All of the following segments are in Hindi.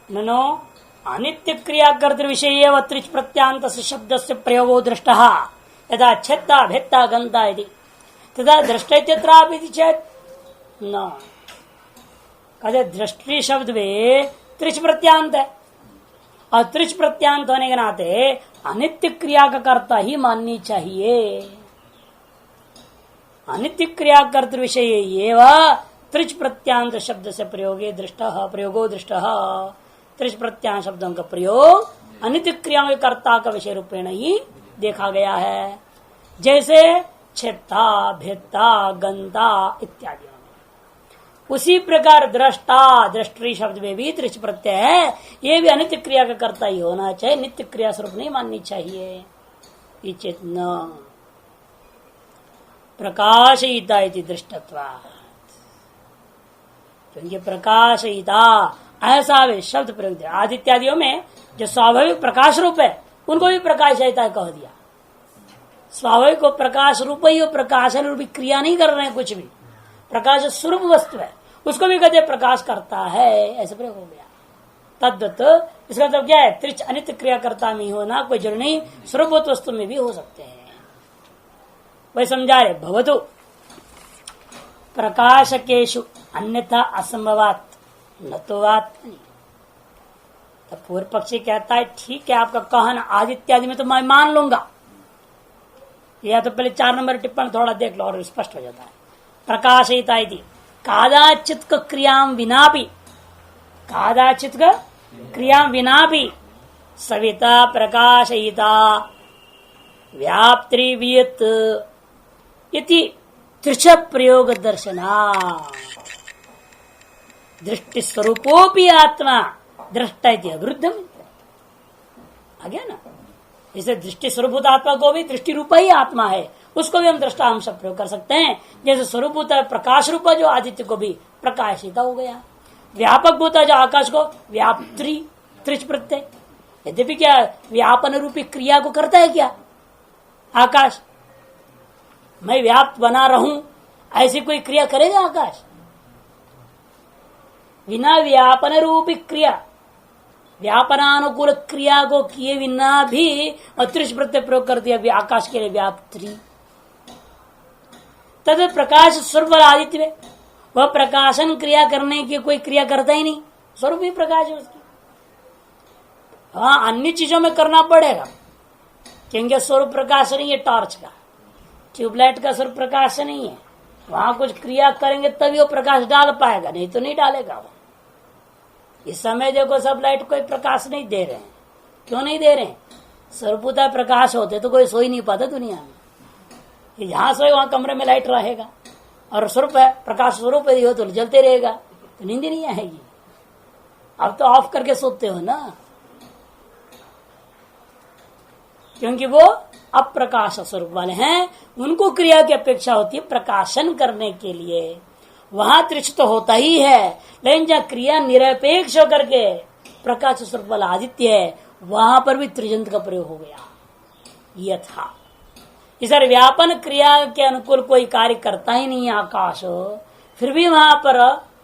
ननो अनित्य क्रिया कर्तृ विषय त्रिच प्रत्यांत शब्द से प्रयोगो दृष्ट यदा छत्ता भेत्ता गंता यदि तथा दृष्टि चेत न कहते दृष्टि शब्द में त्रिच प्रत्यांत है और त्रिच प्रत्यांत होने के नाते अनित्य क्रिया का कर्ता ही माननी चाहिए। अनित्य क्रिया कर्तृ विषय एवं त्रिच प्रत्यांत शब्द से प्रयोगो दृष्ट त्रिच प्रत्यांत शब्दों का प्रयोग अनित्य क्रियाओं के कर्ता का विषय रूपेण ही देखा गया है। जैसे छेत्ता भेत्ता गंता इत्यादि उसी प्रकार दृष्टा दृष्टि शब्द में भी त्रिच प्रत्यय है, ये भी अनित्य क्रिया का कर्ता ही होना चाहिए, नित्य क्रिया स्वरूप नहीं माननी चाहिए। चेतना प्रकाशयिता इति दृष्टत्वात्, क्योंकि प्रकाशयिता ऐसा भी शब्द प्रयोग दिया। आदित्यादियों में जो स्वाभाविक प्रकाश रूप है उनको भी प्रकाशयिता कह दिया। स्वाभाविक को प्रकाश रूप ही, प्रकाशन रूपी क्रिया नहीं कर रहे हैं, कुछ भी प्रकाश स्वरूप वस्तु है उसको भी कहते प्रकाश करता है, ऐसे प्रयोग हो गया। तद्वत इसका मतलब क्या है, त्रिच अनित्य क्रिया करता में होना कोई जरूरी नहीं, स्वरूपभूत वस्तु में भी हो सकते हैं। वही समझा रहे भवतु प्रकाशकेशु अन्यथा असंभवात न तो बात नहीं। तो पूर्व पक्षी कहता है ठीक है आपका कहना आदित्यादि में तो मैं मान लूंगा, या तो पहले 4 नंबर टिप्पणी थोड़ा देख लो और स्पष्ट हो जाता है। प्रकाशयिता इति कादाचित क्रियां विनापि, कादाचित क्रियां विनापि सविता प्रकाशयिता व्याप्त्रिवियत इति त्रिच प्रयोग दर्शना। दृष्टि स्वरूपोपि आत्मा दृष्टा इति अविरुद्धम आ गया ना। इसे दृष्टि स्वरूपभूत आत्मा को भी दृष्टि रूप ही आत्मा है, उसको भी हम दृष्टा अंश प्रयोग कर सकते हैं। जैसे स्वरूपभूत प्रकाश रूप जो आदित्य को भी प्रकाशिता हो गया, व्यापक भूता जो आकाश को व्याप्त्री त्रिच प्रत्यय। यद्यपि क्या व्यापन रूपी क्रिया को करता है क्या आकाश, मैं व्याप्त बना रहूं ऐसी कोई क्रिया करेगा आकाश? बिना व्यापन रूपी क्रिया, व्यापनानुकूल क्रिया को किए बिना भी त्रिच प्रत्यय प्रयोग कर दिया आकाश के लिए व्याप्त्री। तद प्रकाश स्वरूप आदित्य में वह प्रकाशन क्रिया करने की कोई क्रिया करता ही नहीं, स्वरूप ही प्रकाश है उसकी। हाँ अन्य चीजों में करना पड़ेगा क्योंकि स्वरूप प्रकाश नहीं है, टॉर्च का ट्यूबलाइट का स्वरूप प्रकाश नहीं है, वहां कुछ क्रिया करेंगे तभी वो प्रकाश डाल पाएगा, नहीं तो नहीं डालेगा वो। इस समय देखो सब लाइट कोई प्रकाश नहीं दे रहे हैं, क्यों नहीं दे रहे हैं? स्वरूपता प्रकाश होते तो कोई सो ही नहीं पाता दुनिया में। जहां सोए वहां कमरे में लाइट रहेगा और स्वरूप है प्रकाश स्वरूप यदि हो तो जलते रहेगा तो नींद नहीं आएगी। अब तो ऑफ करके सोते हो ना, क्योंकि वो अप्रकाश स्वरूप वाले हैं, उनको क्रिया की अपेक्षा होती है प्रकाशन करने के लिए। वहां त्रिच तो होता ही है, लेकिन जहां क्रिया निरपेक्ष होकर के प्रकाश स्वरूप वाला आदित्य है वहां पर भी त्रिजंत का प्रयोग हो गया। यथा इस व्यापन क्रिया के अनुकूल कोई कार्य करता ही नहीं है आकाश, फिर भी वहां पर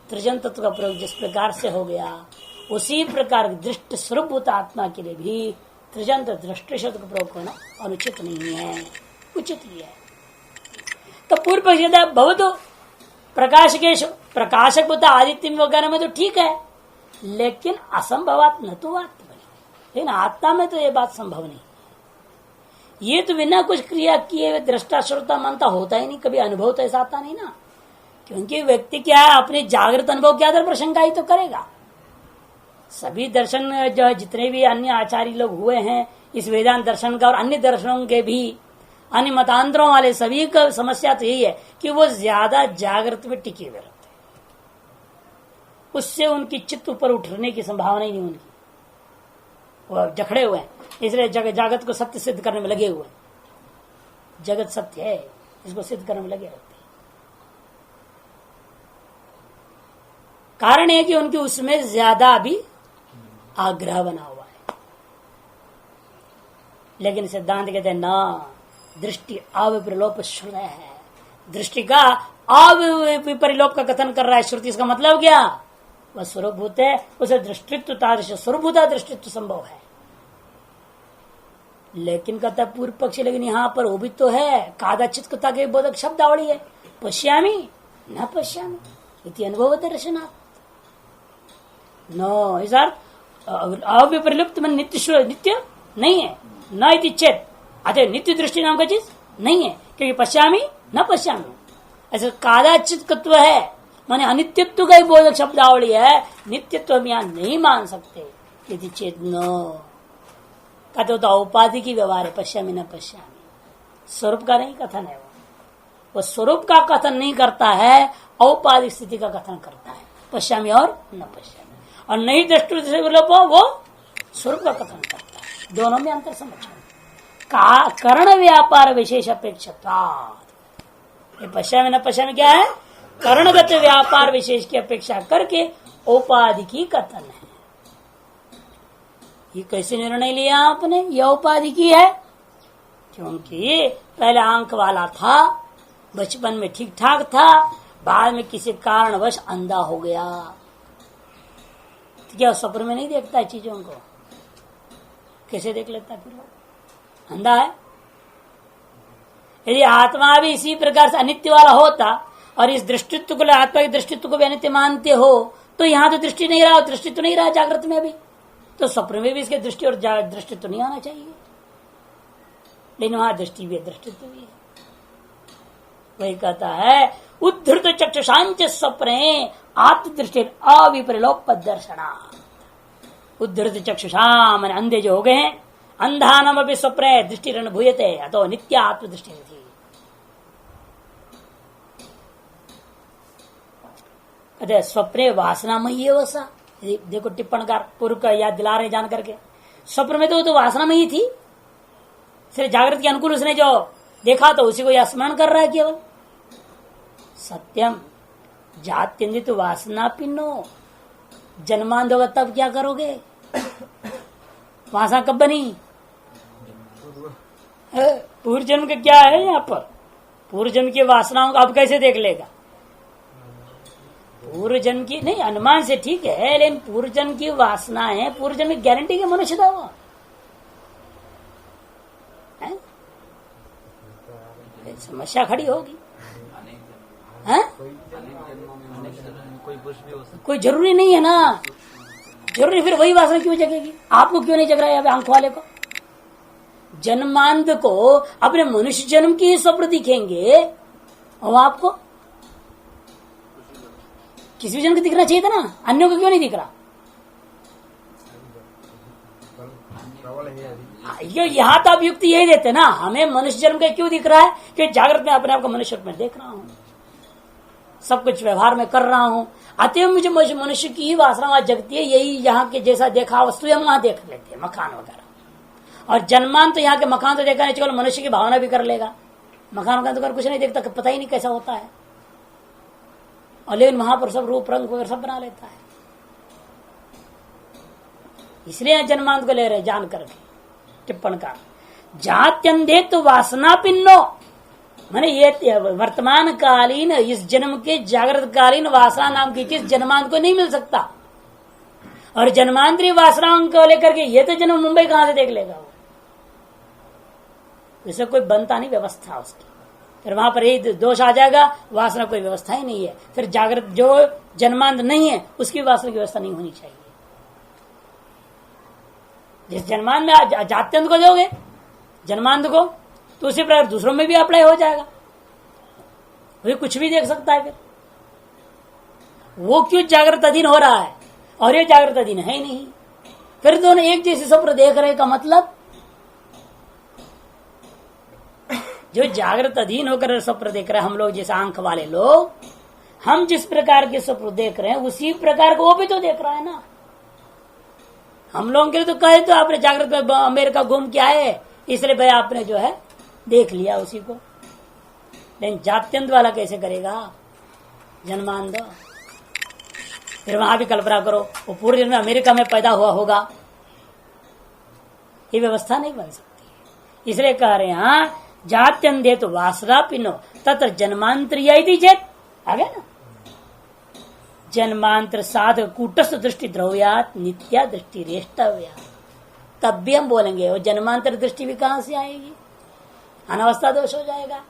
त्रिजंत का प्रयोग जिस प्रकार से हो गया, उसी प्रकार दृष्ट स्वरूप आत्मा के लिए भी त्रिजंत दृष्टि शब्द का प्रयोग करना अनुचित नहीं है, उचित ही है। तो पूर्व पक्ष बहुत प्रकाश के प्रकाशक होता आदित्य वगैरह में तो ठीक है, लेकिन असंभवात न तो आत्मा, लेकिन आत्मा में तो ये बात संभव नहीं। ये तो बिना कुछ क्रिया किए दृष्टा श्रोता मानता होता ही नहीं, कभी अनुभव तो ऐसा आता नहीं ना, क्योंकि व्यक्ति क्या है अपने जागृत अनुभव के आधार पर शंका ही तो करेगा। सभी दर्शन जो जितने भी अन्य आचार्य लोग हुए हैं इस वेदांत दर्शन का और अन्य दर्शनों के भी अन्य मतांतरों वाले सभी का समस्या तो यही है कि वो ज्यादा जागृत में टिके हुए रहते हैं, उससे उनकी चित्त ऊपर उठने की संभावना ही नहीं, उनकी वो जखड़े हुए हैं, इसलिए जगत को सत्य सिद्ध करने में लगे हुए हैं। जगत सत्य है इसको सिद्ध करने में लगे रहते हैं। कारण है कि उनकी उसमें ज्यादा भी आग्रह बना हुआ है। लेकिन सिद्धांत कहते हैं ना, दृष्टि अविपरिलोप श्रुत है, दृष्टि का अविपरिलोप का कथन कर रहा है श्रुति। इसका मतलब क्या? वह स्वरूपभूत है, उसे दृष्टित्व तादृश स्वरूपभूता दृष्टित्व संभव है। लेकिन कहता पूर्व पक्ष, लेकिन यहाँ पर वो भी तो है, कादाचित्कता के बोधक शब्दावली है, पश्यामी न पश्यामी इति अनुभव दर्शनात् नो, इस अविप्रलिप्त मन नित्य नित्य नहीं है, न इति चेत अतः नित्य दृष्टि नाम का चीज नहीं है, क्योंकि पश्यामी न पश्यामी ऐसा कादाचित्कत्व है, माने अनित्यत्व का ही बोधक शब्दावली है, नित्यत्व हम यहाँ नहीं मान सकते। यदि चेत न कहते तो औपाधि की व्यवहार है, पश्यामी न पश्यामी, स्वरूप का नहीं कथन है, वो स्वरूप का कथन नहीं करता है, औपाधिक स्थिति का कथन करता है, पश्यामी और न पश्यामी, और नहीं दृष्टि से वो स्वरूप का कथन करता है। दोनों में अंतर समझो। कर्ण व्यापार विशेष अपेक्षता, ये पश्यामी न पश्यामी क्या है, कर्णगत व्यापार विशेष की अपेक्षा करके औपाधि की कथन है। ये कैसे निर्णय लिया आपने, यह उपाधि की है, क्योंकि पहले आंख वाला था, बचपन में ठीक ठाक था, बाद में किसी कारणवश अंधा हो गया, तो क्या स्वप्न में नहीं देखता है चीजों को, कैसे देख लेता फिर वो अंधा है। यदि आत्मा भी इसी प्रकार से अनित्य वाला होता और इस दृष्टित्व को, आत्मा के दृष्टित्व को भी अनित्य मानते हो, तो यहाँ तो दृष्टि नहीं रहा, दृष्टित्व नहीं रहा जागृत में भी, तो स्वप्न में भी इसके दृष्टि और दृष्टित्व नहीं आना चाहिए, लेकिन वहां दृष्टि भी है, दृष्टित्व भी है। वही कहता है उद्धृत चक्षुषांच स्वप्ने आत्मदृष्टि अविप्रलोप दर्शना, उद्धृत चक्षुषा मन अंधे जो हो गए हैं, अंधानम अभी स्वप्ने दृष्टि रण भूयते अतो नित्य आत्मदृष्टि थी। कहते स्वप्ने वासनामयी वसा, देखो टिप्पणकार पूर्व का याद दिला रहे जान करके, स्वप्न में तो वासनामयी थी, सिर्फ जागृत के अनुकूल उसने जो देखा तो उसी को स्मरण कर रहा है केवल। सत्यम जात्यंदित वासना पिन्नो, जन्मांध होगा तब क्या करोगे, वासना कब बनी, पूर्व जन्म का क्या है यहाँ पर, पूर्व जन्म की वासनाओं को अब कैसे देख लेगा, पूर्व जन्म की नहीं, अनुमान से ठीक है, लेकिन पूर्व जन्म की वासना है, पूर्व जन्म की गारंटी के मनुष्य था वो, समस्या खड़ी होगी। कोई जरूरी नहीं है ना, जरूरी फिर वही वासना क्यों जगेगी, आपको क्यों नहीं जग रहा है अभी आंख वाले को, जन्मांध को अपने मनुष्य जन्म की स्वप्न दिखेंगे और आपको किसी भी जन को दिखना चाहिए था ना, अन्यों को क्यों नहीं दिख रहा, यहाँ तो आप युक्ति यही देते ना, हमें मनुष्य जन्म का क्यों दिख रहा है, कि जागृत में अपने आप को मनुष्य में देख रहा हूँ, सब कुछ व्यवहार में कर रहा हूँ, अतएव मुझे मनुष्य की ही वासना वहां जगती है, यही यहाँ के जैसा देखा वस्तु हम वहां देख लेते हैं, मकान वगैरह, और जन्मान तो यहाँ के मकान तो देखा नहीं, केवल मनुष्य की भावना भी कर लेगा, मकान का तो कुछ नहीं देखता, पता ही नहीं कैसा होता है, और लेकिन वहां पर सब रूप रंग वगैरह सब बना लेता है, इसलिए जन्मांत को ले रहे जान करके टिप्पण का जात्यंधे तो वासना पिन्नो, माने ये वर्तमान कालीन इस जन्म के जागृत कालीन वासना नाम की चीज जन्मांत को नहीं मिल सकता, और जन्मांतरी वासनाओं को लेकर के ये तो जन्म मुंबई कहां से देख लेगा वो, इसे कोई बनता नहीं व्यवस्था उसकी, फिर वहां पर यही दोष आ जाएगा, वासना कोई व्यवस्था ही नहीं है, फिर जागृत जो जन्मांत नहीं है उसकी वासना की व्यवस्था नहीं होनी चाहिए। जिस जन्मांत में जात्यंत को दोगे जन्मांत को, तो उसी प्रकार दूसरों में भी अप्लाई हो जाएगा, वही कुछ भी देख सकता है, फिर वो क्यों जागृत अधीन हो रहा है और ये जागृत अधीन है ही नहीं, फिर दोनों एक जैसे स्वप्न देख रहे का मतलब, जो जागृत अधीन होकर स्वप्न देख रहे हैं हम लोग, जैसे आंख वाले लोग, हम जिस प्रकार के स्वप्न देख रहे हैं उसी प्रकार को वो भी तो देख रहा है ना, हम लोगों के लिए तो कहे तो आपने जागृत में अमेरिका घूम के आए, इसलिए भाई आपने जो है देख लिया उसी को, लेकिन जात्यंत वाला कैसे करेगा, जन्मांध, फिर वहां भी कल्पना करो वो पूरे जन्म में अमेरिका में पैदा हुआ होगा, ये व्यवस्था नहीं बन सकती, इसलिए कह रहे हैं जात्यंधे तो वासना पिनो तत्र जन्मांतरीय चेत, आ गया ना, जन्मांतर साधक कूटस्थ दृष्टि द्रव्यात नित्या दृष्टि रेष्टव्या। तब भी हम बोलेंगे वो जन्मांतर दृष्टि भी कहां से आएगी, अनवस्था दोष हो जाएगा।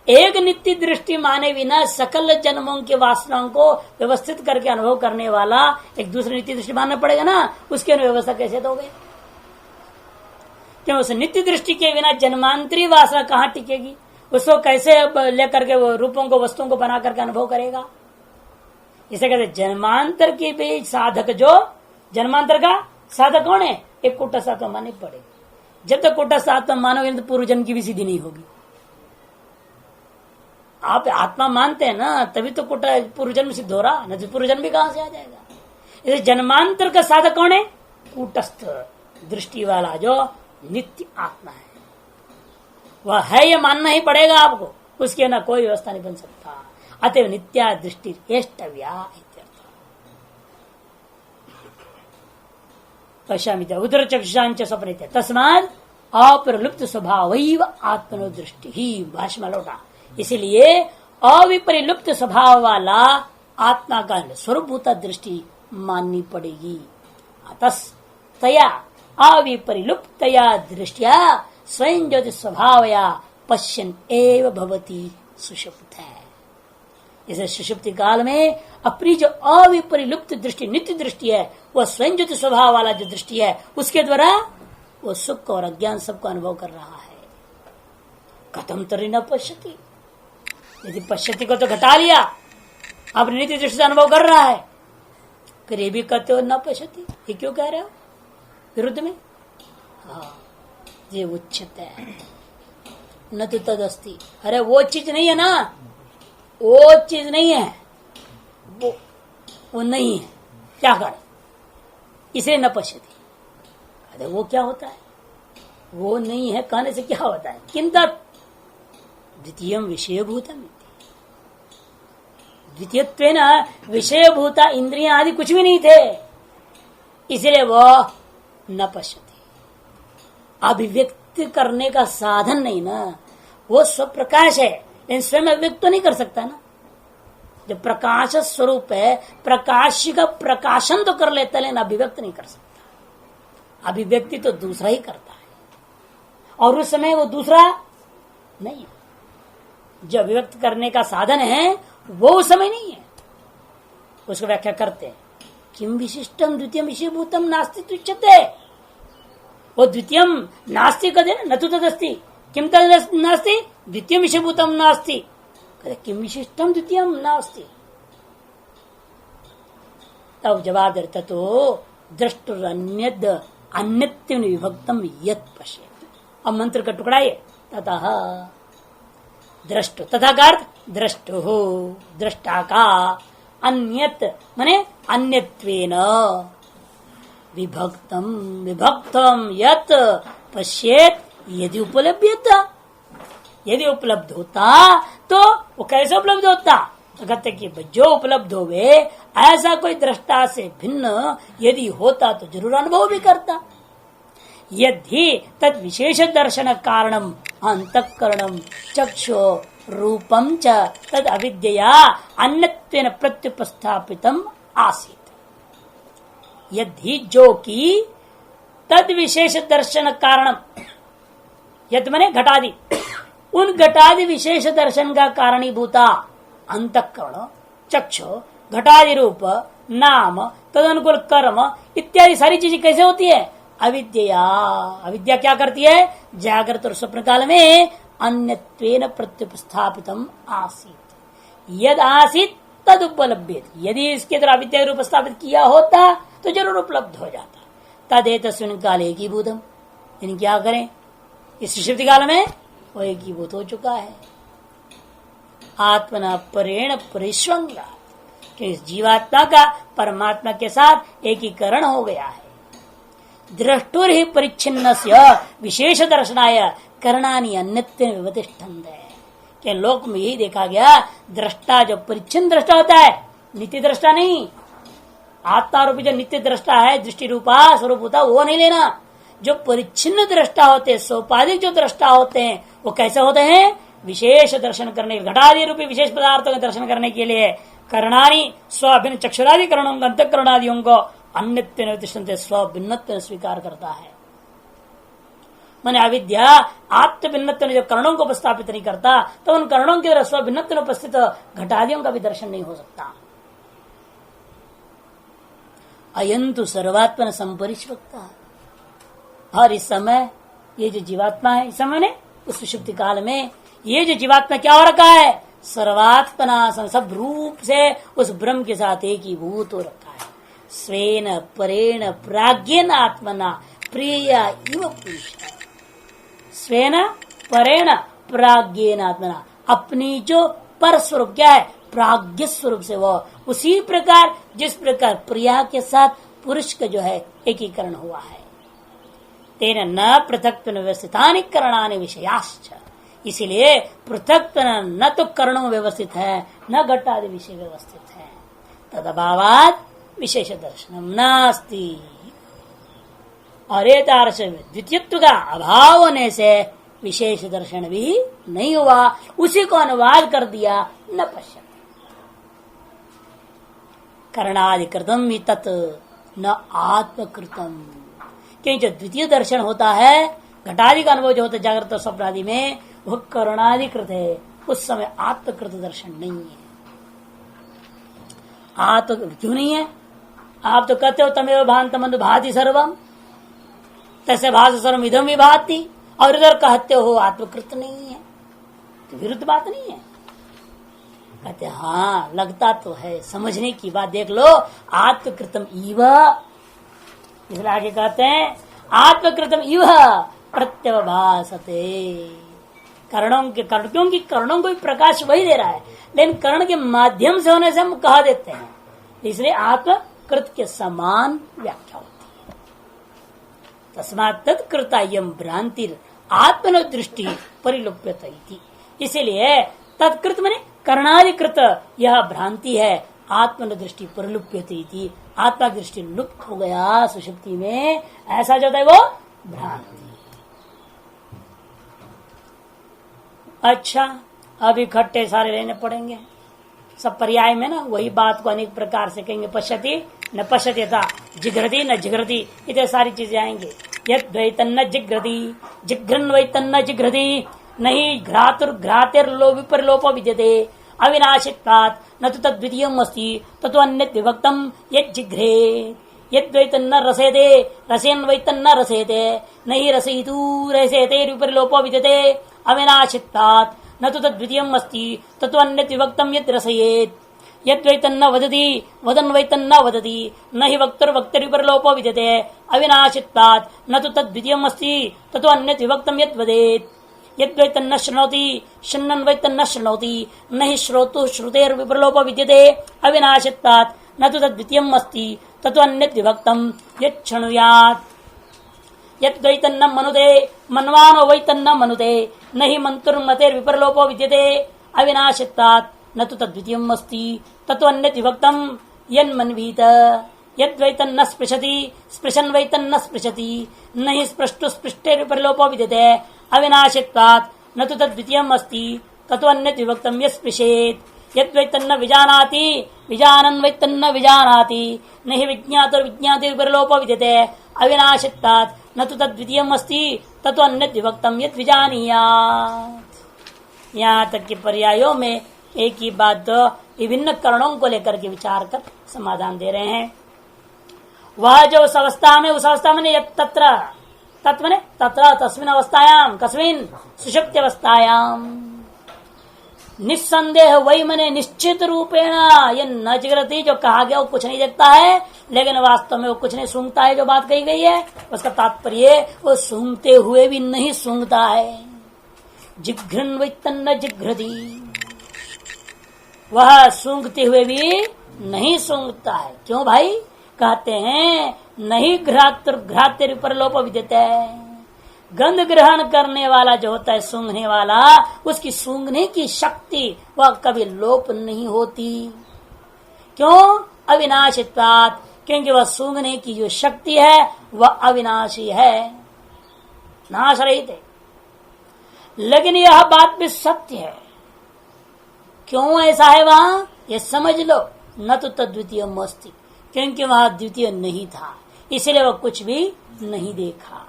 एक नित्य दृष्टि माने बिना सकल जन्मों के वासनाओं को व्यवस्थित करके अनुभव करने वाला एक दूसरी नित्य दृष्टि मानना पड़ेगा ना, उसके व्यवस्था कैसे दोगे? क्यों? उस नित्य दृष्टि के बिना जन्मांतरी वासना कहाँ टिकेगी? उसको कैसे लेकर के वो रूपों को वस्तुओं को बना करके अनुभव करेगा? इसे कहते जन्मांतर के बीच साधक, जो जन्मांतर का साधक कौन है? एक कूटस्थ आत्मा माननी पड़ेगी। जब तक कूटस्थ आत्मा मानोगे तो पूर्व जन्म की भी सिद्धि नहीं होगी। आप आत्मा मानते हैं ना, तभी तो पूर्व जन्म सिद्ध हो रहा, न तो पूर्व जन्म भी कहां से आ जाएगा? इसे जन्मांतर का साधक कौन है? कूटस्थ दृष्टि वाला जो नित्य आत्मा है, वह है ये मानना ही पड़ेगा आपको, उसके ना कोई व्यवस्था नहीं बन सकता। अतएव नित्या दृष्टि एष्टव्या पश्यामि उदर चक्षुषांच स्वप्न तस्मात् अप्रलुप्त स्वभाव आत्मनो दृष्टि ही। भाष्य में लौटा, इसलिए अविपरिलुप्त स्वभाव वाला आत्मा का स्वरूपभूता दृष्टि माननी पड़ेगी। अतस्तया अविपरिलुप्तया दृष्टिया स्वयं ज्योति स्वभावया पश्यन् एव भवति सुषुप्त है। इसे सुषुप्ति काल में अपनी जो अविपरिलुप्त दृष्टि नित्य दृष्टि है, वह स्वयं ज्योति स्वभाव वाला जो दृष्टि है, उसके द्वारा वो सुख और अज्ञान सबको अनुभव कर रहा है। कथम तरी न पश्यति, यदि पश्यति को तो घटा लिया, अब नित्य दृष्टि से अनुभव कर रहा है, फिर ये भी कहते हो न पश्यति, ये क्यों कह रहे हो विरुद्ध में? हाँ, ये उच्चते है न तो तदस्ति। अरे वो चीज नहीं है ना, वो चीज नहीं है, वो नहीं है, क्या करे? इसे न पश्यति। अरे वो क्या होता है? वो नहीं है कहने से क्या होता है? किंतु द्वितीयम विषयभूतम, द्वितीयत्वेन विषयभूता इंद्रियां आदि कुछ भी नहीं थे, इसलिए वह न पश्यति। अभिव्यक्त करने का साधन नहीं ना, वो स्वप्रकाश है, इन स्वयं अभिव्यक्त तो नहीं कर सकता ना। जो प्रकाश स्वरूप है, प्रकाश का प्रकाशन तो कर लेता है, लेकिन अभिव्यक्त नहीं कर सकता। अभिव्यक्ति तो दूसरा ही करता है, और उस समय वो दूसरा नहीं है। जो अभिव्यक्त करने का साधन है वो उस समय नहीं है। उसको व्याख्या करते हैं, किम विशिष्टम द्वितीयम विषयभूतम नास्ति तुच्यते। वो द्वितीयम नास्ति कदे न तो तदस्ति, किम तद नास्ति द्वितीयम विषयभूतम नास्ति, किम विशिष्टम द्वितीयम नास्ति। तब जवाब देता तो दृष्टुरन्यद अन्यत्व विभक्तम यत् पश्येत्। अब मंत्र का टुकड़ा ये ततः दृष्टु, तथा का अर्थ दृष्टु हो, दृष्टा का, अन्यत माने अन्यत्वेन, विभक्तम विभक्तम यत् पश्येत् यदि उपलभ्यता, यदि उपलब्ध होता तो वो कैसे उपलब्ध होता? तो कहते कि जो उपलब्ध होवे ऐसा कोई दृष्टा से भिन्न यदि होता तो जरूर अनुभव भी करता। यदि तद विशेष दर्शन कारणम अंतःकरणम चक्षु रूपम च तद अविद्यया अन्यत्वेन प्रत्युपस्थापितम आसीत। यदि जो कि तद विशेष दर्शन कारणम, यद मने घटादि, उन घटादि विशेष दर्शन का कारणीभूता अंतःकरण चक्षु घटादि रूप नाम तदनुकूल कर्म इत्यादि सारी चीजें कैसे होती है? अविद्या। अविद्या क्या करती है? जागृत और स्वप्न काल में अन्यत्वेन प्रत्युपस्थापितम आसीत। यद आसीत तद उपलब्ध, यदि इसके द्वारा अविद्या रूप स्थापित किया होता तो जरूर उपलब्ध हो जाता। तद तस्मिन् काले एकीभूतम, यानी क्या करें? इस सुषुप्ति काल में वो एकीभूत हो चुका है। आत्मना परेण परिष्वंगा, कि इस जीवात्मा का परमात्मा के साथ एकीकरण हो गया है। दृष्टुर ही परिच्छिन्न विशेष दर्शनाय करणानि अन्यत्व विवतिष्ठन्ते, के लोक में यही देखा गया, दृष्टा जो परिच्छिन्न दृष्टा होता है, नित्य दृष्टा नहीं। आत्मा रूपी जो नित्य दृष्टा है, दृष्टि रूपा स्वरूप होता, वो नहीं लेना। जो परिच्छिन्न दृष्टा होते हैं, सोपाधिक जो दृष्टा होते हैं, वो कैसे होते हैं? विशेष दर्शन करने, घटादि रूपी विशेष पदार्थों का दर्शन करने के लिए करणानी स्वभिन्न चक्षुरादि करणों अंतःकरणादियों को अन्य स्वभिन्न स्वीकार करता है। माने अविद्या आत्म भिन्नत्व ने जो करणों को उपस्थापित नहीं करता तो उन करणों की तरह स्वभिन्नत्व में उपस्थित घटादियों का भी दर्शन नहीं हो सकता। अयंतु सर्वात्मन संपरिष्वक्ता, और इस समय ये जो जीवात्मा है, इस समय ने उस सुषुप्ति काल में ये जो जीवात्मा क्या हो रखा है, सर्वात्मना सब रूप से उस ब्रह्म के साथ एक ही भूत हो रखा है। स्वेन परेण प्राज्ञेन आत्मना प्रिय इव पुरुष, स्वेन परेण प्राज्ञेन आत्मना, अपनी जो पर स्वरूप क्या है, प्राज्ञ स्वरूप से वो उसी प्रकार जिस प्रकार प्रिया के साथ पुरुष का जो है एकीकरण हुआ है। तेन न पृथक व्यवस्थितानि करणानि विषयाश्च, इसीलिए पृथक न तो करणों में व्यवस्थित है न घटादि विषय व्यवस्थित है। तदभावात् विशेष दर्शनम नास्ति, और द्वितीयत्व का अभाव होने से विशेष दर्शन भी नहीं हुआ, उसी को अनुवाद कर दिया न पश्यति करणादिकृतम तत् न आत्मकृतम। क्योंकि जो द्वितीय दर्शन होता है, घटादि का अनुभव जो होता है जागृत और स्वप्न आदि में, वह करणादिकृत है, उस समय आत्मकृत दर्शन नहीं है। आत्म क्यों नहीं है? आप तो कहते हो तमेव भांतमंद भाति सर्वम, तैसे भाष सर्वम इदम विभाति, और इधर कहते हो आत्मकृत नहीं है, तो विरुद्ध बात नहीं है। कहते हाँ लगता तो है, समझने की बात देख लो। आत्मकृतम इव, इसलिए आगे कहते हैं आत्मकृतम इव प्रत्यवभासते, करणों के कर्ण, क्योंकि करणों को भी प्रकाश वही दे रहा है, लेकिन कर्ण के माध्यम से होने से हम कह देते हैं, इसलिए आत्मकृत के समान व्याख्या होती है। तस्मात् तत्कृता यम भ्रांति आत्मनो दृष्टि परिलुप्यते, इसीलिए तत्कृत माने करणादिकृत यह भ्रांति है, आत्मन दृष्टि परिलुप्यते, आत्मा दृष्टि लुप्त हो गया सुषुप्ति में, ऐसा जो है वो भ्रांति। अच्छा, अब इकट्ठे सारे लेने पड़ेंगे, सब पर्याय में ना वही बात को अनेक प्रकार से कहेंगे। पश्यति न पश्यति था, जिघ्रति न जिघ्रति, इतने सारी चीजें आएंगे। यद द्वैतन्न जिघ्रति, जिघ्रन वैतन्न जिघ्रति, नहीं घ्रातुर्घ्रातिर विपरलोपो विद्यते, अविनाशित्वात् न तो तद्वितीयम् अस्ति ततो अन्यत् विभक्तम् यज्जिघ्रेत्। यद्वैतन्न रसेते रसेन वैतन्न रसेते, नहीं रसयितु रसेते विपरलोपो विद्यते, अविनाशित्वात् न तो तद्वितीयम् अस्ति ततो अन्यत् विभक्तम् यत् रसयेत्। यद्वैतन्न वदति वदन् वैतन्न वदति, न हि वक्तुर्वक्तुर् विपरलोपो विद्यते, अविनाशित्वात् न तो तद्वितीयम् अस्ति ततो अन्यत् विभक्तम् यत् वदेत्। यद्वैतन्न शृणोति शृण्वन् वैतन्न शृणोति, न हि श्रोतु श्रुतेर् विपरलोपो विद्यते, अविनाशित्वात् न तो तद्वितीयम् अस्ति ततो अन्यत् विभक्तम् यत् शृणुयात्। यद्वैतन्न मनुते मन्वानो वैतन्न मनुते, न हि मन्तुर्मतेर् विपरलोपो विद्यते, अविनाशित्वात् न तो तद्वितीयम् अस्ति ततो अन्यत् विभक्तम् यन्मन्वीत। यद्वैतन्न स्पृशति स्पृशन् वैतन्न स्पृशति, न हि स्पृष्टु स्पृष्टेर् विपरलोपो विद्यते, अविनाशित्वात् न तो तद्वितीयम् अस्ति ततो अन्यत् विभक्तम् यस्पृशेत्। यद्वैतन्न विजानाति विजानन् वैतन्न विजानाति, न हि विज्ञातुर् विज्ञातेर् विपरलोपो विद्यते, अविनाशित्वात् न तो तद्वितीयम् अस्ति ततो अन्यत् विभक्तम् यत् विजानीयात्। यहाँ तक के पर्यायों में एक ही बात विभिन्न करणों को लेकर के विचार कर समाधान दे रहे हैं। वह जो उस अवस्था में तत्र तत्व ने तत्र तस्मिन अवस्थायाम, कस्मिन सुषुप्ति अवस्थायाम, निस्संदेह वही मने निश्चित रूपेण ये न जिग्रति, जो कहा गया वो कुछ नहीं देखता है, लेकिन वास्तव में वो कुछ नहीं सूंघता है। जो बात कही गई है उसका तात्पर्य वो सूंघते हुए भी नहीं सूंघता है। जिघ्रन वैतन्न जिघ्रति, वह सूंघते हुए भी नहीं सूंघता है। क्यों भाई? कहते हैं नहीं घ्रातिर परलोप विद्यते है, गंध ग्रहण करने वाला जो होता है सूंघने वाला, उसकी सूंघने की शक्ति वह कभी लोप नहीं होती। क्यों? अविनाशित्वात्, क्योंकि वह सूंघने की जो शक्ति है वह अविनाशी है, नाश रहित है। लेकिन यह बात भी सत्य है। क्यों ऐसा है? वहां ये समझ लो, न तो तद्वितीय मस्ती, क्योंकि वहां द्वितीय नहीं था, इसलिए वह कुछ भी नहीं देखा।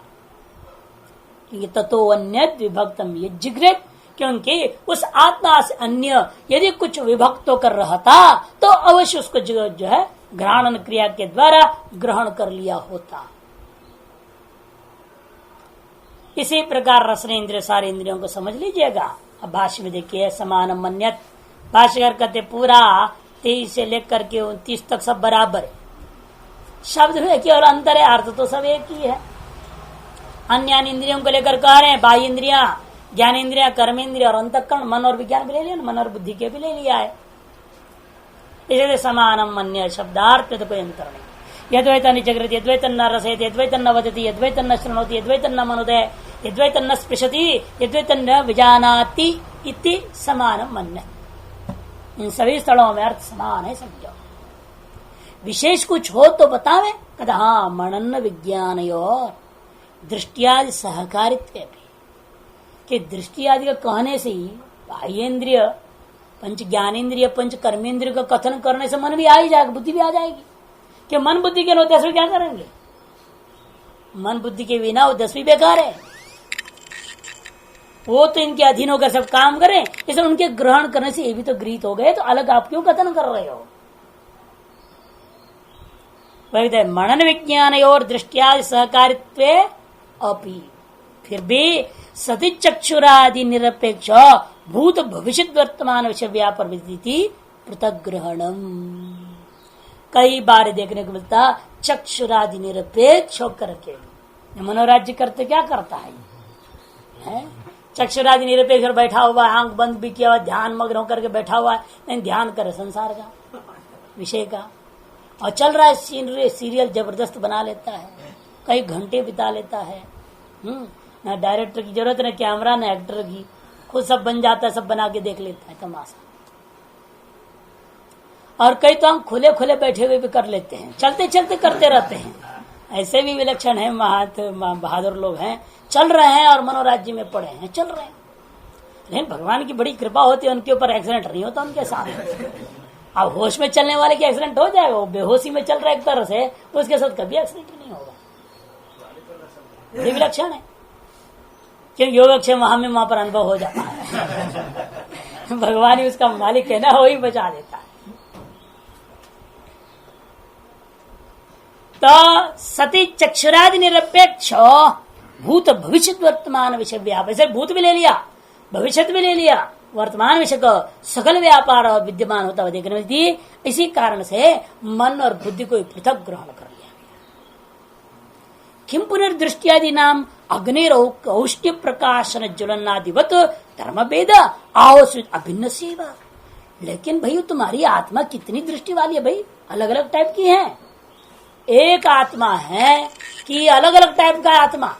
क्योंकि ततो अन्य विभक्तम यज्ञकृत, क्योंकि उस आत्मा से अन्य यदि कुछ विभक्त कर रहा था तो अवश्य उसको जो है ग्रहण क्रिया के द्वारा ग्रहण कर लिया होता। इसी प्रकार रसनेन्द्रिय सारे इंद्रियों को समझ लीजिएगा। अब भाष्य में देखिए, समान मन्यत, भाष्यकार कहते पूरा 23 से लेकर के 29 तक सब बराबर है, शब्द में केवल अंतर है, अर्थ तो सब एक ही है। अन्य इंद्रियों को लेकर कह रहे हैं, बाह्य इंद्रिया, ज्ञान इंद्रिया, कर्म इंद्रिया और अंतःकरण, मन और विज्ञान भी ले लिया, मन और बुद्धि के भी ले लिया है। इसलिए समानम मन्य शब्दार्थ तो कोई अंतर नहीं। यद्वैतन निचकृत, यद्वैतन न रसयति, यद्वैतन न वदति, यद्वैतन न शृणोति, यद्वैतन न मनुदय, यद्वैतन न स्पृशति, यद्वैतन न विजानाति इति समानम मन्य। इन सभी स्थलों में अर्थ समान है, समझो। विशेष कुछ हो तो बतावे, कहता हाँ मनन विज्ञान और दृष्टियादि सहकारित्व भी, कि दृष्टि आदि का कहने से ही बाह्येन्द्रिय, पंच ज्ञानेन्द्रिय, पंच कर्मेंद्रिय का कथन करने से मन भी आ ही जाएगा, बुद्धि भी आ जाएगी। कि मन बुद्धि के लोग 10वीं क्या करेंगे? मन बुद्धि के बिना वो 10वीं बेकार है। वो तो इनके अधीन होकर सब काम करें, इसलिए उनके ग्रहण करने से ये भी तो गृहीत हो गए, तो अलग आप क्यों कथन कर रहे हो? वही मनन विज्ञान और दृष्टिया सहकारित्व अपि, फिर भी सती चक्षुरादि निरपेक्ष भूत भविष्य वर्तमान विषय व्यापार विदिति पृथक ग्रहणम। कई बार देखने को मिलता चक्षुरादि निरपेक्ष होकर के मनोराज्य करते क्या करता है? चक्षुरादि निरपेक्ष बैठा हुआ है, आंख बंद भी किया हुआ, ध्यान मग्न होकर के बैठा हुआ है, नहीं ध्यान करे संसार का, विषय का, और चल रहा है सीरियल जबरदस्त बना लेता है, कई घंटे बिता लेता है। ना डायरेक्टर की जरूरत, ना कैमरा, ना एक्टर की, खुद सब बन जाता है, सब बना के देख लेता है तमाशा। और कई तो हम खुले खुले बैठे हुए भी कर लेते हैं, चलते चलते करते रहते हैं। ऐसे भी विलक्षण है, बहादुर लोग हैं, चल रहे हैं और मनोराज्य में पड़े हैं, चल रहे हैं। लेकिन भगवान की बड़ी कृपा होती है, उनके ऊपर एक्सीडेंट नहीं होता उनके साथ। अब होश में चलने वाले की एक्सीडेंट हो जाएगा, वो बेहोशी में चल रहा है एक तरह से, उसके साथ कभी एक्सीडेंट नहीं होगा। बड़ी विलक्षण है, क्योंकि योगक्षेम वहां पर अनुभव हो जाता है। भगवान ही उसका मालिक है ना, वही बचा देता है। तो सती चक्षुरादि निरपेक्ष भूत भविष्य वर्तमान विषय व्यापार, ऐसे भूत भी ले लिया, भविष्य भी ले लिया, वर्तमान विषय का सकल व्यापार विद्यमान होता हुआ देखने में, इसी कारण से मन और बुद्धि को पृथक ग्रहण कर लिया। किम पुनर्दृष्टियादि नाम अग्निरौष्ट्य प्रकाशन ज्वलनादिवत धर्म भेद आवश्यक अभिन्न सेवा। लेकिन भाई तुम्हारी आत्मा कितनी दृष्टि वाली है भाई? अलग अलग टाइप की है। एक आत्मा है कि अलग अलग टाइप का आत्मा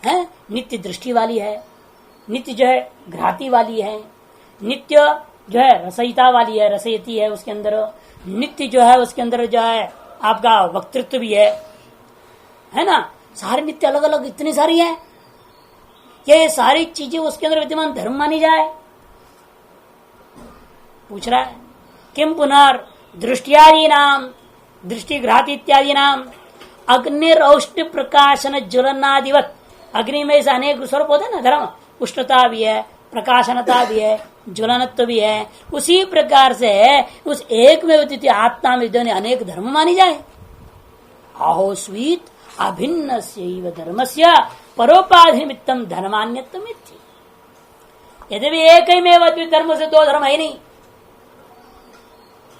है, नित्य दृष्टि वाली है, नित्य जो है घ्राती वाली है, नित्य जो है रसयिता वाली है, रसयती है उसके अंदर, नित्य जो है उसके अंदर जो है आपका वक्तृत्व भी है ना, सारे नित्य अलग अलग इतनी सारी है। ये सारी चीजें उसके अंदर विद्यमान धर्म मानी जाए? पूछ रहा है। किम पुनर् दृष्टियादि नाम, दृष्टि घ्राती इत्यादि नाम अग्निरौष्ण्य प्रकाशन ज्वलनादिवत, अग्नि में से अनेक स्वरूप होते हैं ना धर्म, उष्णता भी है, प्रकाशनता भी है, ज्वलनत्व भी है, उसी प्रकार से उस एक में द्वितीय आत्मा में दोनों अनेक धर्म मानी जाए। आहो स्वीत अभिन्न धर्मस्य परोपाधिमित्तम धर्मान्यत्वम इति। यदि भी एक ही में अद्वित धर्म से दो धर्म है नहीं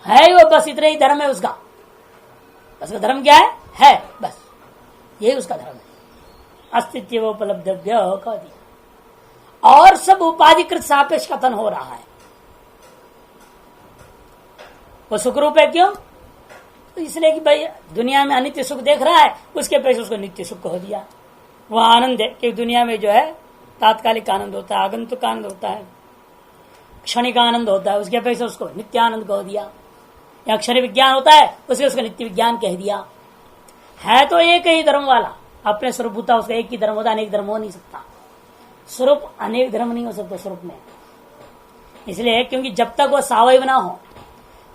है, वो बस इतना ही धर्म है उसका। उसका धर्म क्या है बस यही उसका धर्म है, अस्तित्व उपलब्धव्य कह दिया। और सब उपाधिकृत सापेक्ष कथन हो रहा है। वो सुख रूप है, क्यों? तो इसलिए कि भाई दुनिया में अनित्य सुख देख रहा है, उसके अपेक्षा उसको नित्य सुख कह दिया। वह आनंद है कि दुनिया में जो है तात्कालिक आनंद होता है, आगंतुक आनंद होता है, क्षणिक आनंद होता है, उसके अपेक्षा उसको नित्य आनंद कह दिया। या अक्षर विज्ञान होता है, उसे उसका नित्य विज्ञान कह दिया। है तो एक ही धर्म वाला, अपने स्वरूपता उसका एक ही धर्म होता, अनेक धर्म हो नहीं सकता। स्वरूप अनेक धर्म नहीं हो सकता स्वरूप में, इसलिए क्योंकि जब तक वो सावयव ना हो,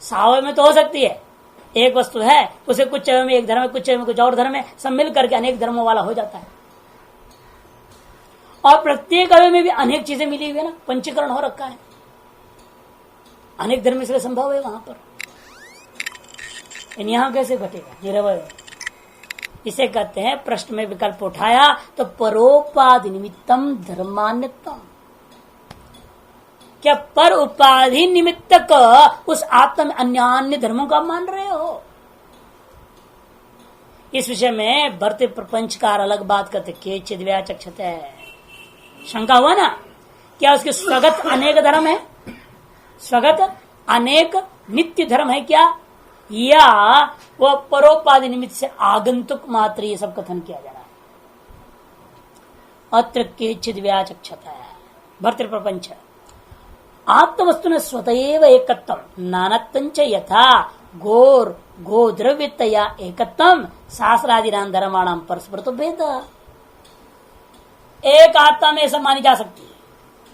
सावय में तो हो सकती है, एक वस्तु है उसे कुछ अवयव में एक धर्म है, कुछ अवयव में कुछ और धर्म है, सब मिल करके अनेक धर्मों वाला हो जाता है। और प्रत्येक अवयव में भी अनेक चीजें मिली हुई है ना, पंचीकरण हो रखा है, अनेक धर्म इसलिए संभव है वहां पर। यहां कैसे घटेगा निरवय? इसे कहते हैं, प्रश्न में विकल्प उठाया तो परोपाधि निमित्तम धर्मान्यतम, क्या पर उपाधि निमित्तक उस आत्म में अन्य धर्मों का मान रहे हो? इस विषय में भर्तृ प्रपंचकार अलग बात करते, केचिद व्याचक्षते है। शंका हुआ ना, क्या उसके स्वगत अनेक धर्म है, स्वगत अनेक नित्य धर्म है क्या, या वह परोपाधि निमित्त से आगंतुक मात्र, ये सब कथन किया जा रहा है। अत्र केचिद व्याचक्षते है। भर्तृ प्रपंच आत्मवस्तु ने स्वतएव एकत्वम नानत्वंच यथा गोर गोद्रव्यतया एकत्वम शास्त्रादिनां धर्माणां परस्पर तो भेद। एक आत्मा में ऐसा मानी जा सकती है,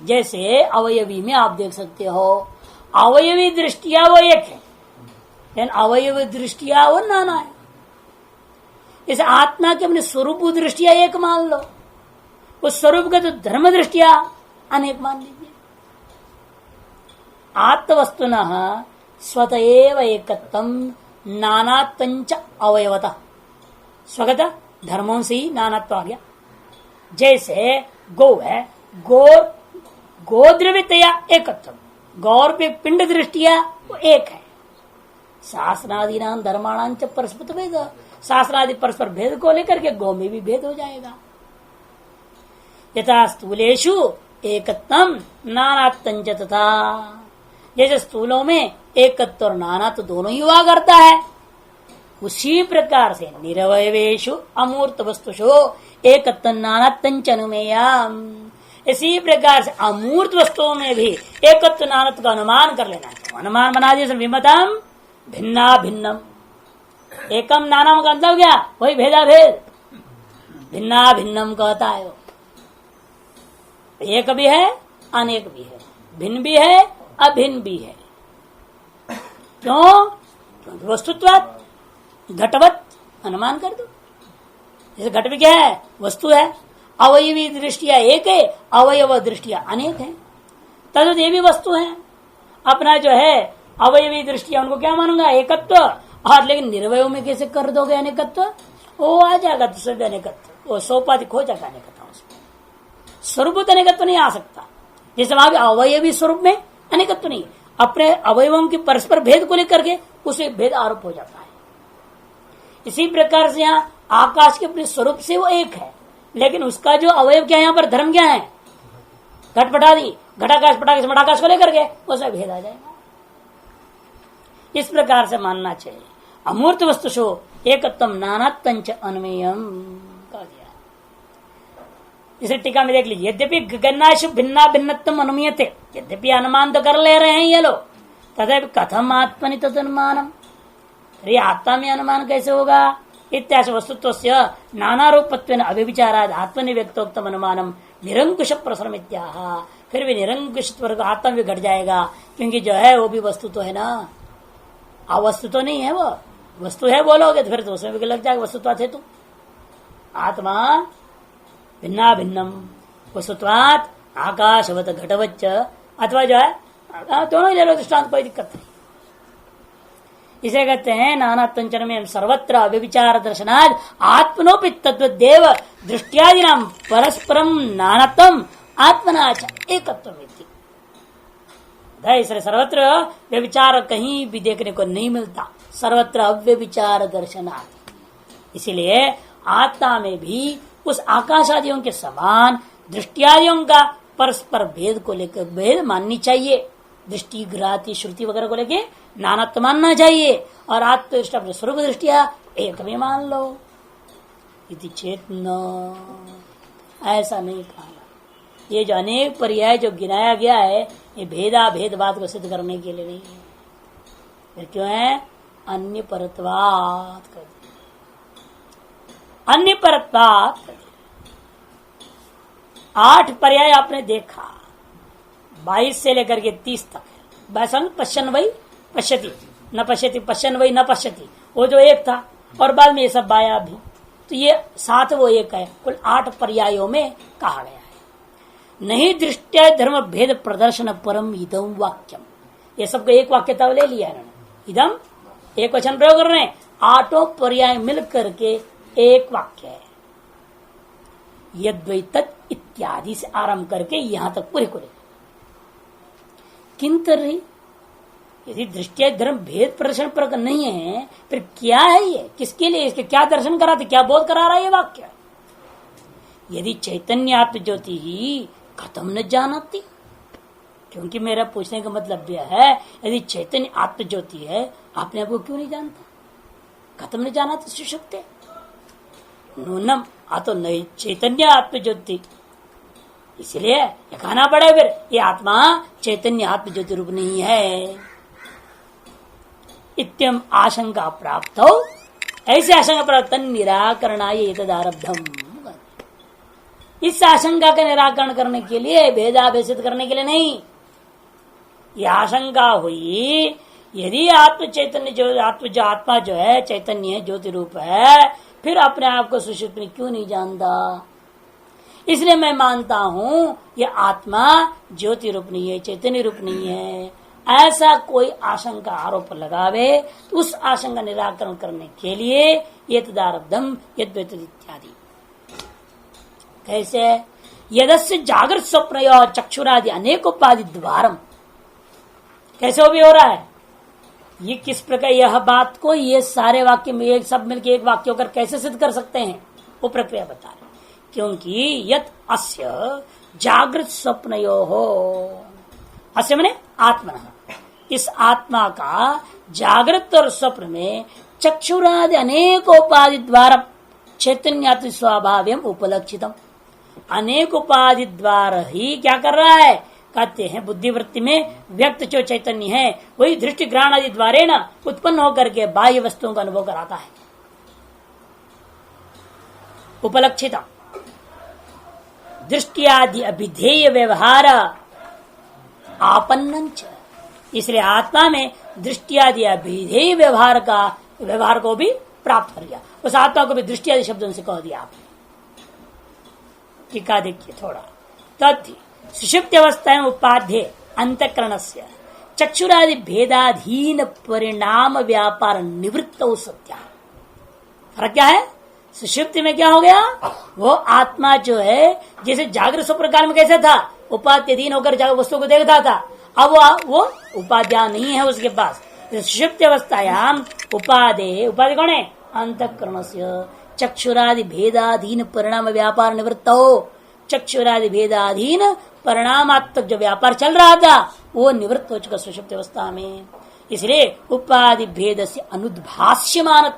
जैसे अवयवी में आप देख सकते हो, अवयवी दृष्टिया वो एक है, लेकिन अवयवी दृष्टिया वो नाना है। इस आत्मा के अपने स्वरूप दृष्टिया एक मान लो, उस स्वरूप का तो धर्म दृष्टिया अनेक मान लीजिए। आत्मवस्तुनः स्वतएव एकत्वम नानात्वंच अवयवतः, स्वगत धर्मों से ही नानात्व आ गया। जैसे गौ है, गोद्रव्यतया एकत्व, गौर पे पिंड दृष्टिया वो एक है। शास्त्रादि नाम धर्माणां च परस्पर भेद, शास्त्रादि परस्पर भेद को लेकर के गौ में भी भेद हो जाएगा। यथा स्थूलेषु एकत्वम नानात्वंच तथा, जैसे स्थूलों में एकत्व और नाना तो दोनों ही हुआ करता है, उसी प्रकार से निरवयवेषु अमूर्त वस्तुषु एकत्व नानात्वंच अनुमेयम्, इसी प्रकार से अमूर्त वस्तुओं में भी एकत्व नानत्व का अनुमान कर लेना है। अनुमान बना दिया विमतम भिन्ना भिन्नम, एकम नानम का मतलब क्या, वही भेदा भेद, भिन्ना भिन्नम कहता है। एक भी है अनेक भी है, भिन्न भी है अभिन्न भी है। क्यों? वस्तुत्व घटवत अनुमान कर दो। जैसे घट भी क्या है, वस्तु है, अवयवी दृष्टिया एक है, अवयव दृष्टिया अनेक है, तद ये भी वस्तु है। अपना जो है अवयवी दृष्टिया उनको क्या मानूंगा, एकत्व, और लेकिन निर्वय में कैसे कर दोगे अनेकत्व, वो आ जाएगा दूसरे भी अनेकत्व, वो सोपाधिक हो जाएगा अनेकत्व, उसमें स्वरूप अनेकत्व नहीं आ सकता। जैसे वहां भी अवयवी स्वरूप में अनेकत्व नहीं, अपने अवयवों के परस्पर भेद को लेकर के उसे भेद आरोप हो जाता है। इसी प्रकार से यहाँ आकाश के अपने स्वरूप से वो एक है, लेकिन उसका जो अवयव क्या है, यहाँ पर धर्म क्या है, घटपटादि, घटाकाश पटाकाश मठाकाश को लेकर के उसे भेद आ जाएगा। इस प्रकार से मानना चाहिए। अमूर्त वस्तुषु एकत्वम नानात्वंच अनुमेयम् कह दिया। इसे टीका में देख लीजिए, यद्यपि गगनाशु भिन्ना भिन्नत्वम अनुमीयते, यद्यपि अनुमान तो कर ले रहे हैं ये लोग, तथापि कथम आत्मनि तदनुमानम, अरे आत्मा में अनुमान कैसे होगा, इत्याश वस्तुत्व से नाना रूपत्वेन अभिविचाराद आत्मनि व्यक्तोक्तम अनुमानम निरंकुश प्रसरम इत्याह, फिर भी निरंकुश आत्मा भी घट जाएगा, क्योंकि जो है वो भी वस्तु तो है ना, अवस्तु तो नहीं है, वो वस्तु है बोलोगे तो फिर तो उसमें भी लग जाएगा वस्तुत्वात् हेतु। आत्मा भिन्ना भिन्नम वस्तुत्वात् आकाशवत घटवच्च, अथवा जो है दोनों ही ले लो दृष्टांत, कोई दिक्कत नहीं। इसे कहते हैं नानात्वंचन में सर्वत्र अव्यभिचार दर्शनाद आत्मनोपि तद्वदेव दृष्टियादि नाम परस्परम नानात्वम आत्मनाच एकत्वमिति। इसलिए सर्वत्र व्यभिचार कहीं भी देखने को नहीं मिलता, सर्वत्र अव्यभिचार दर्शनाद। इसीलिए आत्मा में भी उस आकाश आदियों के समान दृष्टियादियों का परस्पर भेद को लेकर भेद माननी चाहिए, दृष्टि ग्राती श्रुति वगैरह को लेके नानात्व मानना चाहिए, और आत्मनिष्ठ अपने स्वरूप दृष्टिया एक में मान लो। इति चेतन, ऐसा नहीं कहा। ये जो अनेक पर्याय जो गिनाया गया है, ये भेदा भेद बात को सिद्ध करने के लिए नहीं है। फिर क्यों है, अन्य परत्वात् कर दिया, अन्य परत्वात् कर दिया। 8 पर्याय आपने देखा, 22 से लेकर के 30 तक है। पश्यन वही पश्यति, न पश्यति, पश्यन वही न पश्यति, वो जो एक था, और बाद में ये सब आया भी, तो ये साथ वो एक है, कुल 8 पर्यायों में कहा गया है। नहीं दृष्टि धर्म भेद प्रदर्शन परम इदम वाक्यम, ये सबको एक वाक्य तब ले लिया इन्होंने, इदम एक वचन प्रयोग कर रहे हैं, 8 पर्याय मिल करके एक वाक्य है। यद्वै तत् इत्यादि से आरंभ करके यहां तक पूरे पूरे किंतरी, यदि दृष्टि धर्म भेद प्रदर्शन पर नहीं है, फिर क्या है ये, किसके लिए, इसके क्या दर्शन कराते, क्या बोध करा रहा है ये वाक्य। यदि चैतन्य आत्म ज्योति ही खत्म न जानती, क्योंकि मेरा पूछने का मतलब यह है, यदि चैतन्य आत्म ज्योति है, आपने आपको क्यों नहीं जानता, खत्म नहीं जाना तो सुषुप्ते नूनम तो नहीं चैतन्य आत्म ज्योति, इसलिए ये कहना पड़े फिर ये आत्मा चैतन्य आत्म ज्योति रूप नहीं है। इत्यम आशंका प्राप्त हो, ऐसे आशंका प्राप्त निराकरणाय एतदारब्धम, इस आशंका का निराकरण करने के लिए, भेदाभेसित करने के लिए नहीं, यह आशंका हुई यदि आत्म चैतन्य जो आत्मा जो है चैतन्य ज्योति रूप है, फिर अपने आप को सुषुप्त में क्यों नहीं जानता, इसलिए मैं मानता हूं यह आत्मा ज्योति रूप नहीं है, चैतन्य रूप नहीं है। ऐसा कोई आशंका आरोप लगावे तो उस आशंका निराकरण करने के लिए ये तदारब्धम यद्वैत इत्यादि। कैसे, यदस्य जागृत स्वप्न चक्षुरादि अनेक उपाधि द्वारम, कैसे वो भी हो रहा है, ये किस प्रकार, यह बात को ये सारे वाक्य में एक सब मिलकर एक वाक्य होकर कैसे सिद्ध कर सकते हैं, वो प्रक्रिया बता रहे। क्योंकि यत अस्य जागृत स्वप्नयो हो, अस्य मने आत्मा, इस आत्मा का जागृत और स्वप्न में चक्षुरादि अनेक उपाधि द्वारा चैतन्यात्म स्वभाव्यम उपलक्षितम, अनेक उपाधि द्वारा ही क्या कर रहा है, कहते हैं बुद्धिवृत्ति में व्यक्त जो चैतन्य है वही दृष्टि ग्रहण आदि द्वारे न उत्पन्न होकर के बाह्य वस्तुओं का अनुभव कराता है। उपलक्षिता दृष्टि आदि अभिधेय व्यवहार आपन्न, इसलिए आत्मा में दृष्टि आदि अभिधेय व्यवहार को भी प्राप्त कर लिया, उस आत्मा को भी दृष्टि आदि शब्दों से कह दिया आपने। टीका देखिए थोड़ा, तथ्य सुषुप्ति अवस्था में उपाध्य अंतःकरण से चक्षुरादि भेदाधीन परिणाम व्यापार निवृत्त सत्या। फर्क क्या है, सुषुप्ति में क्या हो गया, वो आत्मा जो है जैसे जागृत स्वप्न काल में कैसे था, उपाध्यधीन होकर वस्तु को देखता था, अब वो उपाध्या नहीं है उसके पास। सुषुप्ति अवस्थायाम उपाधि कौन है, अंतःकरण से चक्षुरादि भेदाधीन परिणाम व्यापार निवृत्त हो, चक्षुरादि भेदाधीन परिणामात्मक जो व्यापार चल रहा था वो निवृत्त हो चुका सुषुप्ति अवस्था में। इसलिए उपाधि भेद से अनुद्भाष्यमान,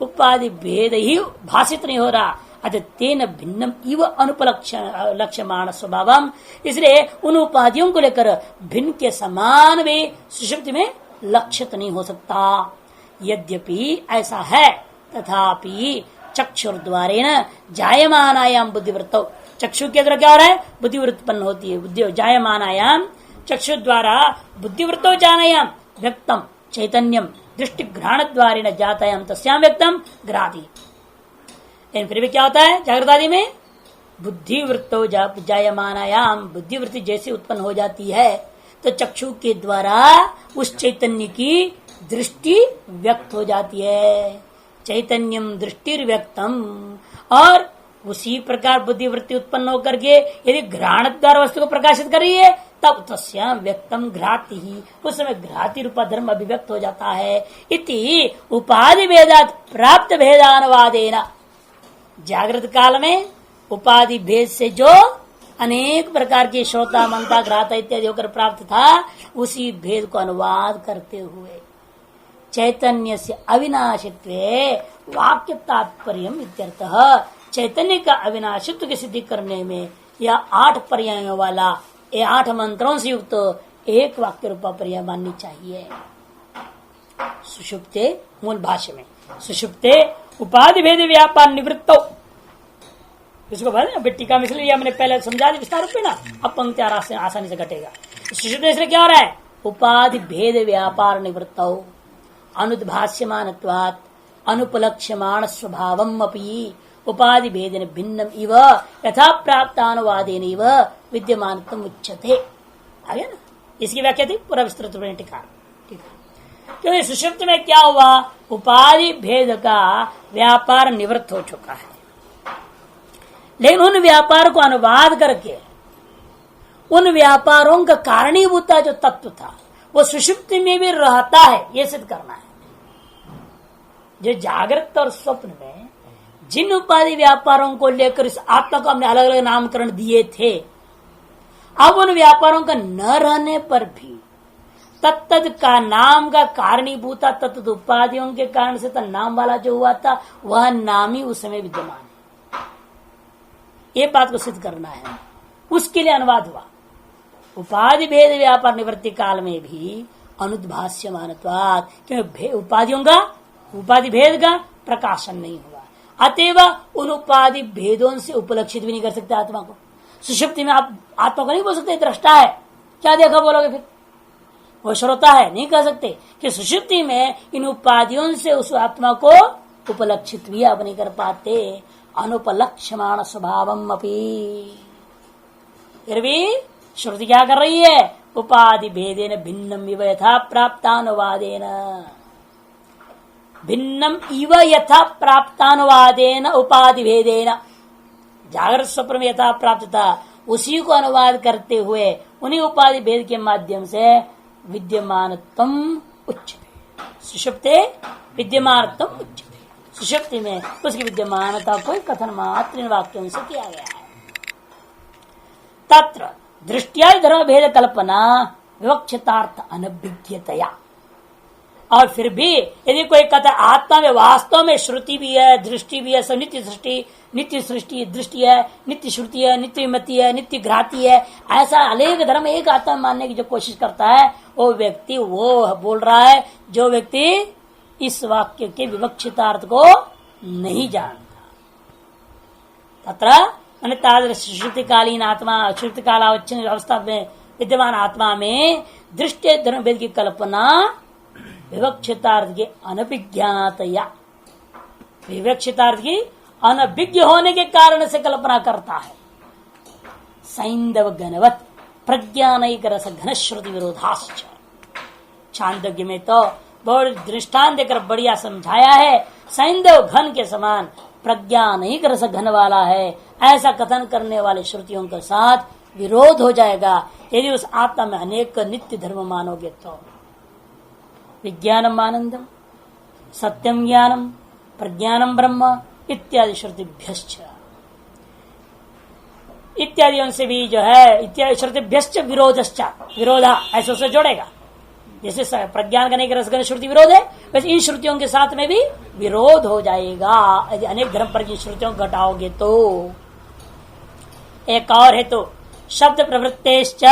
उपाधि भेद ही भाषित नहीं हो रहा, अतः तेन भिन्नम इव अनुपलक्ष्यमाण स्वभावम, इसलिए उन उपाधियों को लेकर भिन्न के समान भी सुषुप्ति में लक्षित नहीं हो सकता। यद्यपि ऐसा है तथापि चक्षुर द्वारे न जायमानायाम बुद्धिवृत्तौ, चक्षु के द्वारा क्या हो रहा है, बुद्धिवृत्त उत्पन्न होती है, बुद्धि जायमानायाम चक्षु द्वारा बुद्धिवृत्तो जानायाम व्यक्तम चैतन्यम दृष्टि ग्रहण द्वारे न जातायाम तस्याम व्यक्तम ग्रादी। लेकिन फिर भी क्या होता है, जागृत आदि में बुद्धिवृत्तो जायमानायाम, बुद्धिवृत्ति जैसे उत्पन्न हो जाती है तो चक्षु के द्वारा उस चैतन्य की दृष्टि व्यक्त हो जाती है, चैतन्यम दृष्टि व्यक्तम, और उसी प्रकार बुद्धिवृत्ति उत्पन्न होकर के यदि घ्राण द्वारा वस्तु को प्रकाशित कर रही है तब तस्याम व्यक्तम घ्राति ही, उस समय घ्राति रूपा धर्म अभिव्यक्त हो जाता है। इति उपाधि भेदात प्राप्त भेदानुवादेन, जागृत काल में उपाधि भेद से जो अनेक प्रकार के श्रोता मनता घ्राता इत्यादि होकर प्राप्त था, उसी भेद को अनुवाद करते हुए चैतन्य से अविनाशित्व वाक्य तात्पर्यम इत्यर्थः, चैतन्य का अविनाशित्व की सिद्धि करने में यह 8 पर्यायों वाला, ये 8 मंत्रों से युक्त एक वाक्य रूपा पर्याय माननी चाहिए। सुषुप्ते मूल भाष्य में सुषुप्ते उपाधि भेद व्यापार निवृत्तो, इसको बोले टीका में, इसलिए हमने पहले समझा दिया विस्तार रूप में ना, अब पंक्ति आसानी से घटेगा। सुषुप्त इसलिए क्या हो रहा है, उपाधि भेद व्यापार निवृत्तो, अनुद्भास्यमानत्वात् अनुपलक्ष्यमाण स्वभावम अपि उपाधि भेदेन भिन्नम इव यथा प्राप्तानुवादेन इव विद्यमानत्वम उच्यते। आगे ना, इसकी व्याख्या थी पूरा विस्तृत टीका। क्योंकि सुषुप्ति में क्या हुआ, उपाधि भेद का व्यापार निवृत्त हो चुका है, लेकिन उन व्यापार को अनुवाद करके उन व्यापारों का कारणीभूत जो तत्व था वो सुषुप्ति में भी रहता है, ये सिद्ध करना है। जो जागृत और स्वप्न में जिन उपाधि व्यापारों को लेकर इस आत्मा को हमने अलग अलग नामकरण दिए थे, अब उन व्यापारों का न रहने पर भी तत्त का नाम का कारणीभूता तत्त उपाधियों के कारण से तो नाम वाला जो हुआ था वह नाम ही उस समय विद्यमान है, ये बात को सिद्ध करना है। उसके लिए अनुवाद हुआ। उपाधि भेद व्यापार निवृत्ति काल में भी अनुद्भास्यमानत्वात्, क्योंकि उपाधियों का उपाधि भेद का प्रकाशन नहीं हुआ, अतएव उन उपाधि भेदों से उपलक्षित भी नहीं कर सकते आत्मा को। सुषुप्ति में आप आत्मा को नहीं बोल सकते दृष्टा है, क्या देखा बोलोगे फिर, वो श्रोता है, नहीं कह सकते कि सुषुप्ति में इन उपाधियों से उस आत्मा को उपलक्षित भी आप नहीं कर पाते। अनुपलक्ष्यमाण स्वभावम अपि, फिर भी श्रुति क्या कर रही है, उपाधि भेदेन भिन्नम इव यथा प्राप्तानुवादेन, भिन्नम इव यथा प्राप्तानुवादेन उपाधि भेदेन, जागृत स्वप्न में यथा प्राप्त था उसी को अनुवाद करते हुए उन्हीं उपाधि भेद के माध्यम से विद्यमानत्वम उच्यते, सुषुप्ते विद्यमानत्वम उच्यते। सुषुप्ति में उसकी विद्यमानता को कथन मात्र इन वाक्यों से किया गया है। तत्र दृष्टिया धर्म भेद कल्पना विवक्षितार्थ अनभिज्ञतया, और फिर भी यदि कोई कहता आत्मा में वास्तव में श्रुति भी है, दृष्टि भी है, सब नित्य सृष्टि दृष्टि है, नित्य श्रुति है, नित्य मति है, नित्य घ्राती है, ऐसा अनेक धर्म एक आत्मा मानने की जो कोशिश करता है वो व्यक्ति वो बोल रहा है जो व्यक्ति इस वाक्य के विवक्षितार्थ को नहीं जानता। तत्र तादृश श्रुतिकालीन आत्मा, श्रुति कालावच्छिन्न अवस्था में विद्यमान आत्मा में दृष्टि धर्म भेद की कल्पना विवक्षितार्थ के अनभिज्ञातया, विवक्षितार्थ की अनभिज्ञ होने के कारण से कल्पना करता है। सैंधव गणवत प्रज्ञानैक रस घन श्रुति विरोधाश्च, छांदोग्य में तो बहुत दृष्टांत देकर बढ़िया समझाया है। सैंधव घन के समान प्रज्ञानैक रस घन वाला है, ऐसा कथन करने वाले श्रुतियों के साथ विरोध हो जाएगा यदि उस आत्मा में अनेक नित्य धर्म मानोगे तो। विज्ञानम आनंदम सत्यम ज्ञानम प्रज्ञानम ब्रह्म इत्यादि श्रुतिभ्यश्च, इत्यादियों से भी जो है इत्यादि श्रुतिभ्यश्च विरोधश्च, विरोधा ऐसे उसे जोड़ेगा। जैसे प्रज्ञान का रसगन श्रुति विरोध है, वैसे इन श्रुतियों के साथ में भी विरोध हो जाएगा यदि अनेक धर्म पर की श्रुतियों को घटाओगे तो। एक और है तो शब्द प्रवृत्तेश्च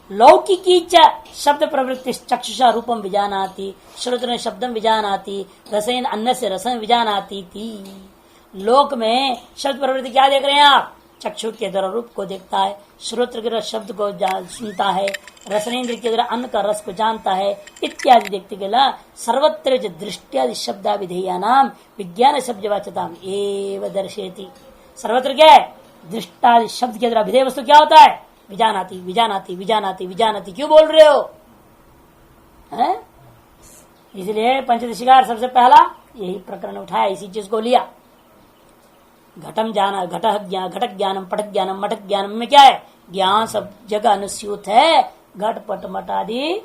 लौकिकी च शब्द प्रवृत्ति चक्षुषा रूपम विजानाति, श्रोत्र शब्दम विजानाति, रसेन अन्न से रसन विजानाति थी। लोक में शब्द प्रवृत्ति क्या देख रहे हैं आप, चक्षु के द्वारा रूप को देखता है, श्रोत्र के द्वारा शब्द को सुनता है, रसनेन्द्र के द्वारा अन्न का रस को जानता है, इत्यादि देखते गला सर्वत्र दृष्टियादि शब्दाविधेया नाम विज्ञान शब्दवाच्यताम एव दर्शयति। सर्वत्र क्या है, दृष्टादि शब्द के द्वारा विधेय वस्तु क्या होता है, विजानाति विजानाति विजानाति विजानाति। क्यों बोल रहे हो, इसलिए पंचदशिकार सबसे पहला यही प्रकरण उठाया, इसी चीज को लिया। घटम जाना, घटक ज्ञानम पटक ज्ञानम मटक ज्ञानम में क्या है, ज्ञान सब जगह अनुस्यूत है, घट पट मट आदि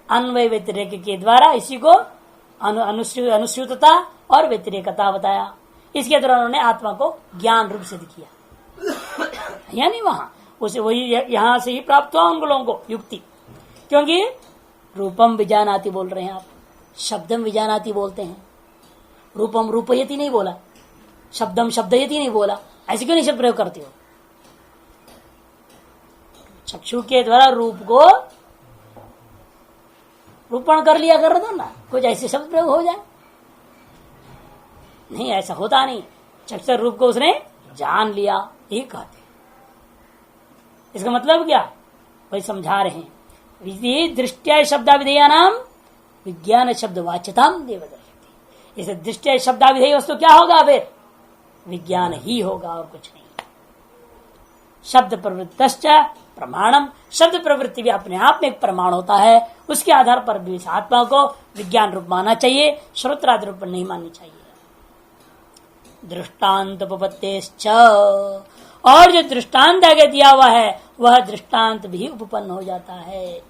अन्वय व्यतिरेक के द्वारा इसी को अनुस्यूतता और व्यतिरेकता बताया। इसके द्वारा उन्होंने आत्मा को ज्ञान रूप सिद्ध किया, यानी वहां उसे वही यहां से ही प्राप्त हुआ उन लोगों को युक्ति। क्योंकि रूपम विजानाति बोल रहे हैं आप, शब्दम विजानाति बोलते हैं, रूपम रूपयति नहीं बोला, शब्दम शब्दयति नहीं बोला, ऐसे क्यों नहीं शब्द प्रयोग करते हो। चक्षु के द्वारा रूप को रूपण कर लिया कर दो ना, कुछ ऐसे शब्द प्रयोग हो जाए, नहीं ऐसा होता नहीं। चक्षु रूप को उसने जान लिया, ये कहते। इसका मतलब क्या, वही समझा रहे हैं। दृष्टिया शब्दाविधेया नाम विज्ञान शब्द वाच्यताम देवदर्शति। इसे दृष्टिया शब्दाविधेय वस्तु क्या होगा? फिर विज्ञान ही होगा और कुछ नहीं। शब्द प्रवृत्तश्च प्रमाणम, शब्द प्रवृत्ति भी अपने आप में एक प्रमाण होता है। उसके आधार पर भी इस आत्मा को विज्ञान रूप मानना चाहिए, श्रोत्रादि रूप नहीं माननी चाहिए। दृष्टांत उपपत्तेश्च, और जो दृष्टांत आगे दिया हुआ है वह दृष्टांत भी उपपन्न हो जाता है।